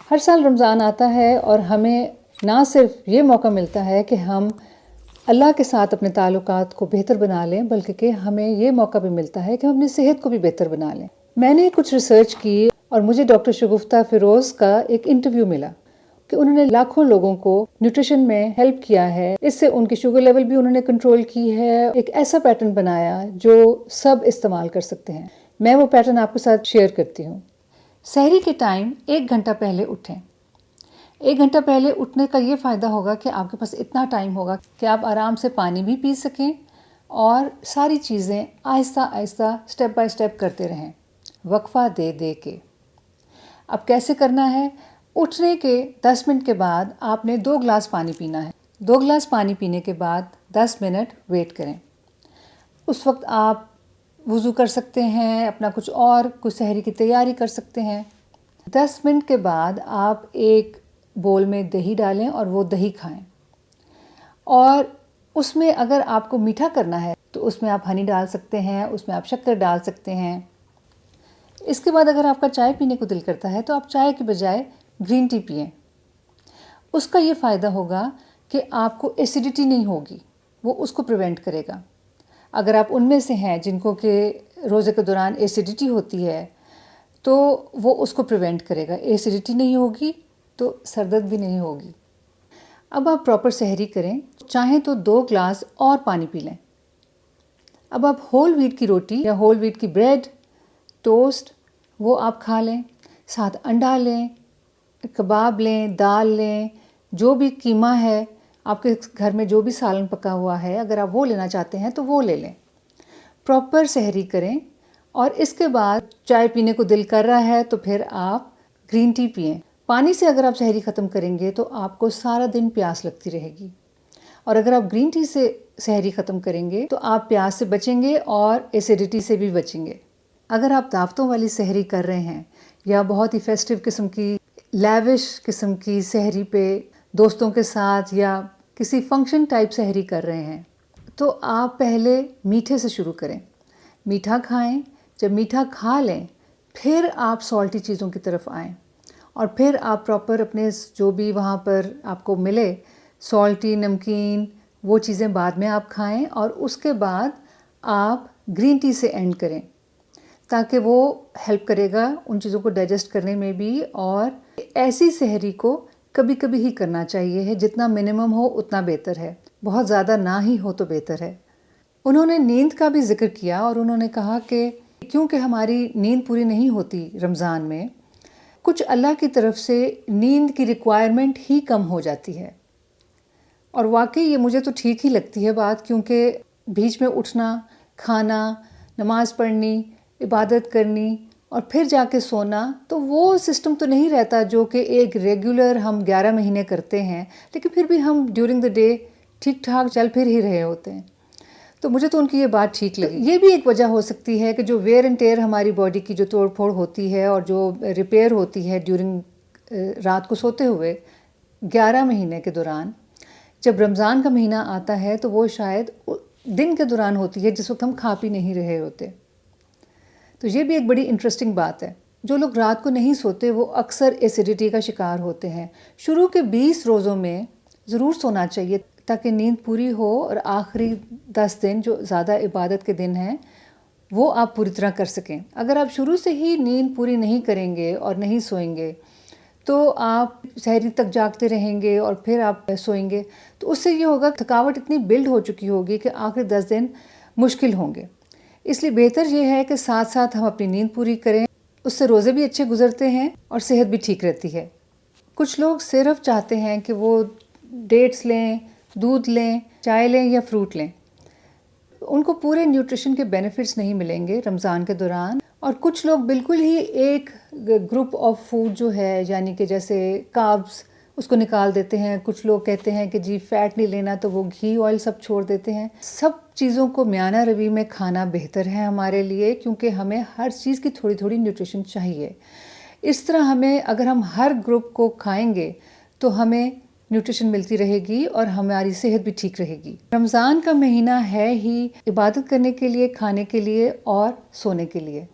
हर साल रमज़ान आता है और हमें ना सिर्फ ये मौका मिलता है कि हम अल्लाह के साथ अपने ताल्लुकात को बेहतर बना लें, बल्कि कि हमें ये मौका भी मिलता है कि हम अपनी सेहत को भी बेहतर बना लें। मैंने कुछ रिसर्च की और मुझे डॉक्टर शगुफ्ता फ़िरोज़ का एक इंटरव्यू मिला कि उन्होंने लाखों लोगों को न्यूट्रिशन में हेल्प किया है। इससे उनकी शुगर लेवल भी उन्होंने कंट्रोल की है। एक ऐसा पैटर्न बनाया जो सब इस्तेमाल कर सकते हैं। मैं वो पैटर्न आपके साथ शेयर करती हूँ। सहरी के टाइम 1 घंटा पहले उठें। 1 घंटा पहले उठने का ये फ़ायदा होगा कि आपके पास इतना टाइम होगा कि आप आराम से पानी भी पी सकें और सारी चीज़ें Aahista Aahista step by step करते रहें, वक्फ़ा दे दे के। अब कैसे करना है? उठने के 10 मिनट के बाद आपने 2 गिलास पानी पीना है। 2 गिलास पानी पीने के बाद 10 मिनट वेट करें। उस वक्त आप वज़ू कर सकते हैं, अपना कुछ सहरी की तैयारी कर सकते हैं। 10 मिनट के बाद आप एक बोल में दही डालें और वो दही खाएं। और उसमें अगर आपको मीठा करना है तो उसमें आप हनी डाल सकते हैं, उसमें आप शक्कर डाल सकते हैं। इसके बाद अगर आपका चाय पीने को दिल करता है तो आप चाय के बजाय ग्रीन टी पिएं। उसका ये फ़ायदा होगा कि आपको एसिडिटी नहीं होगी, वो उसको प्रिवेंट करेगा। अगर आप उनमें से हैं जिनको कि रोज़े के दौरान एसिडिटी होती है तो वो उसको प्रिवेंट करेगा। एसिडिटी नहीं होगी तो सरदर्द भी नहीं होगी। अब आप प्रॉपर सहरी करें, चाहें तो 2 ग्लास और पानी पी लें। अब आप होल व्हीट की रोटी या होल व्हीट की ब्रेड, टोस्ट वो आप खा लें, साथ अंडा लें, कबाब लें, दाल लें, जो भी कीमा है आपके घर में, जो भी सालन पका हुआ है, अगर आप वो लेना चाहते हैं तो वो ले लें। प्रॉपर सहरी करें और इसके बाद चाय पीने को दिल कर रहा है तो फिर आप ग्रीन टी पिएं। पानी से अगर आप सहरी ख़त्म करेंगे तो आपको सारा दिन प्यास लगती रहेगी, और अगर आप ग्रीन टी से सहरी ख़त्म करेंगे तो आप प्यास से बचेंगे और एसिडिटी से भी बचेंगे। अगर आप दावतों वाली सहरी कर रहे हैं या बहुत ही फेस्टिव किस्म की, लैविश किस्म की सहरी पे दोस्तों के साथ या किसी फंक्शन टाइप सहरी कर रहे हैं तो आप पहले मीठे से शुरू करें। मीठा खाएं, जब मीठा खा लें फिर आप सॉल्टी चीज़ों की तरफ आएँ और फिर आप प्रॉपर अपने जो भी वहाँ पर आपको मिले सॉल्टी, नमकीन, वो चीज़ें बाद में आप खाएं और उसके बाद आप ग्रीन टी से एंड करें, ताकि वो हेल्प करेगा उन चीज़ों को डाइजेस्ट करने में भी। और ऐसी सहरी को कभी कभी ही करना चाहिए है, जितना मिनिमम हो उतना बेहतर है, बहुत ज़्यादा ना ही हो तो बेहतर है। उन्होंने नींद का भी जिक्र किया और उन्होंने कहा कि क्योंकि हमारी नींद पूरी नहीं होती रमज़ान में, कुछ अल्लाह की तरफ से नींद की रिक्वायरमेंट ही कम हो जाती है। और वाकई ये मुझे तो ठीक ही लगती है बात, क्योंकि बीच में उठना, खाना, नमाज़ पढ़नी, इबादत करनी और फिर जाके सोना, तो वो सिस्टम तो नहीं रहता जो कि एक रेगुलर हम 11 महीने करते हैं, लेकिन फिर भी हम ड्यूरिंग द डे ठीक ठाक चल फिर ही रहे होते हैं। तो मुझे तो उनकी ये बात ठीक लगी। ये भी एक वजह हो सकती है कि जो वेयर एंड टेयर हमारी बॉडी की जो तोड़ फोड़ होती है और जो रिपेयर होती है ड्यूरिंग रात को सोते हुए 11 महीने के दौरान, जब रमज़ान का महीना आता है तो वो शायद दिन के दौरान होती है जिस वक्त हम खा पी नहीं रहे होते। तो ये भी एक बड़ी इंटरेस्टिंग बात है। जो लोग रात को नहीं सोते वो अक्सर एसिडिटी का शिकार होते हैं। शुरू के 20 रोज़ों में ज़रूर सोना चाहिए ताकि नींद पूरी हो और आखिरी 10 दिन जो ज़्यादा इबादत के दिन हैं वो आप पूरी तरह कर सकें। अगर आप शुरू से ही नींद पूरी नहीं करेंगे और नहीं सोएंगे तो आप सहरी तक जागते रहेंगे और फिर आप सोएंगे, तो उससे ये होगा थकावट इतनी बिल्ड हो चुकी होगी कि आखिरी 10 दिन मुश्किल होंगे। इसलिए बेहतर ये है कि साथ साथ हम अपनी नींद पूरी करें, उससे रोज़े भी अच्छे गुजरते हैं और सेहत भी ठीक रहती है। कुछ लोग सिर्फ चाहते हैं कि वो डेट्स लें, दूध लें, चाय लें या फ्रूट लें, उनको पूरे न्यूट्रिशन के बेनिफिट्स नहीं मिलेंगे रमज़ान के दौरान। और कुछ लोग बिल्कुल ही एक ग्रुप ऑफ फूड जो है, यानी कि जैसे कार्ब्स, उसको निकाल देते हैं। कुछ लोग कहते हैं कि जी फ़ैट नहीं लेना, तो वो घी ऑयल सब छोड़ देते हैं। सब चीज़ों को म्याना रवि में खाना बेहतर है हमारे लिए, क्योंकि हमें हर चीज़ की थोड़ी थोड़ी न्यूट्रिशन चाहिए। इस तरह हमें, अगर हम हर ग्रुप को खाएंगे तो हमें न्यूट्रिशन मिलती रहेगी और हमारी सेहत भी ठीक रहेगी। रमज़ान का महीना है ही इबादत करने के लिए, खाने के लिए और सोने के लिए,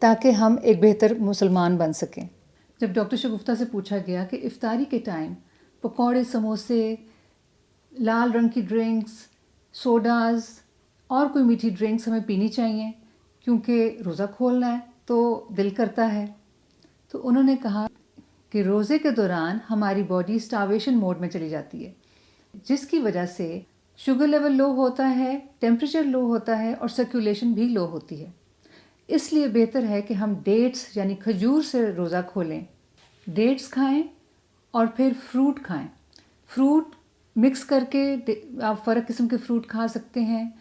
ताकि हम एक बेहतर मुसलमान बन सकें। जब डॉक्टर शगुफ्ता से पूछा गया कि इफ्तारी के टाइम पकौड़े, समोसे, लाल रंग की ड्रिंक्स, सोडाज़ और कोई मीठी ड्रिंक्स हमें पीनी चाहिए क्योंकि रोज़ा खोलना है तो दिल करता है, तो उन्होंने कहा कि रोज़े के दौरान हमारी बॉडी स्टार्वेशन मोड में चली जाती है, जिसकी वजह से शुगर लेवल लो होता है, टेम्परेचर लो होता है और सर्कुलेशन भी लो होती है। इसलिए बेहतर है कि हम डेट्स यानी खजूर से रोज़ा खोलें। डेट्स खाएं और फिर फ्रूट खाएं। फ्रूट मिक्स करके आप फ़र्क किस्म के फ्रूट खा सकते हैं।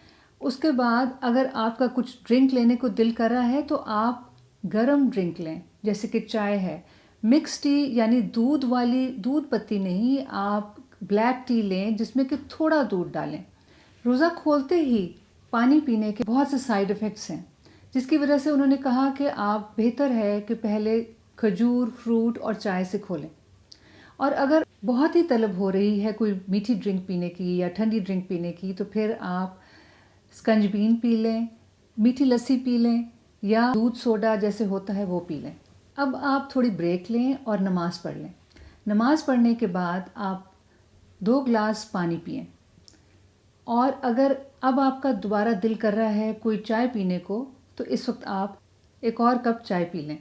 उसके बाद अगर आपका कुछ ड्रिंक लेने को दिल कर रहा है तो आप गरम ड्रिंक लें, जैसे कि चाय है। मिक्स टी यानी दूध वाली, दूध पत्ती नहीं, आप ब्लैक टी लें जिसमें कि थोड़ा दूध डालें। रोज़ा खोलते ही पानी पीने के बहुत से साइड इफ़ेक्ट्स हैं, जिसकी वजह से उन्होंने कहा कि आप बेहतर है कि पहले खजूर, फ्रूट और चाय से खोलें। और अगर बहुत ही तलब हो रही है कोई मीठी ड्रिंक पीने की या ठंडी ड्रिंक पीने की, तो फिर आप स्कंजबीन पी लें, मीठी लस्सी पी लें या दूध सोडा जैसे होता है वो पी लें। अब आप थोड़ी ब्रेक लें और नमाज़ पढ़ लें। नमाज़ पढ़ने के बाद आप 2 ग्लास पानी पिएं। और अगर अब आपका दोबारा दिल कर रहा है कोई चाय पीने को, तो इस वक्त आप एक और कप चाय पी लें।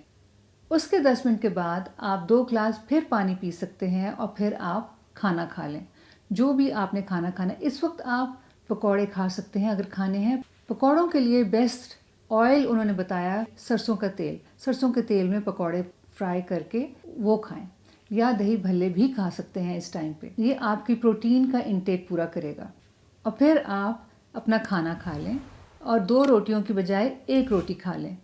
उसके 10 मिनट के बाद आप 2 ग्लास फिर पानी पी सकते हैं और फिर आप खाना खा लें, जो भी आपने खाना खाना है। इस वक्त आप पकौड़े खा सकते हैं अगर खाने हैं। पकौड़ों के लिए बेस्ट ऑयल उन्होंने बताया सरसों का तेल। सरसों के तेल में पकौड़े फ्राई करके वो खाएं, या दही भल्ले भी खा सकते हैं इस टाइम पे। ये आपकी प्रोटीन का इंटेक पूरा करेगा। और फिर आप अपना खाना खा लें और 2 रोटियों की बजाय 1 रोटी खा लें,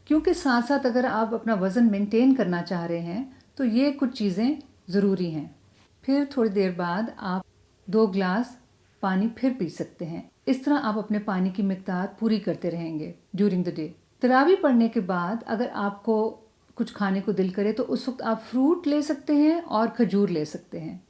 क्योंकि साथ साथ अगर आप अपना वज़न मेंटेन करना चाह रहे हैं तो ये कुछ चीज़ें ज़रूरी हैं। फिर थोड़ी देर बाद आप 2 ग्लास पानी फिर पी सकते हैं। इस तरह आप अपने पानी की मिक़दार पूरी करते रहेंगे ड्यूरिंग द डे। तरावी पढ़ने के बाद अगर आपको कुछ खाने को दिल करे तो उस वक्त आप फ्रूट ले सकते हैं और खजूर ले सकते हैं।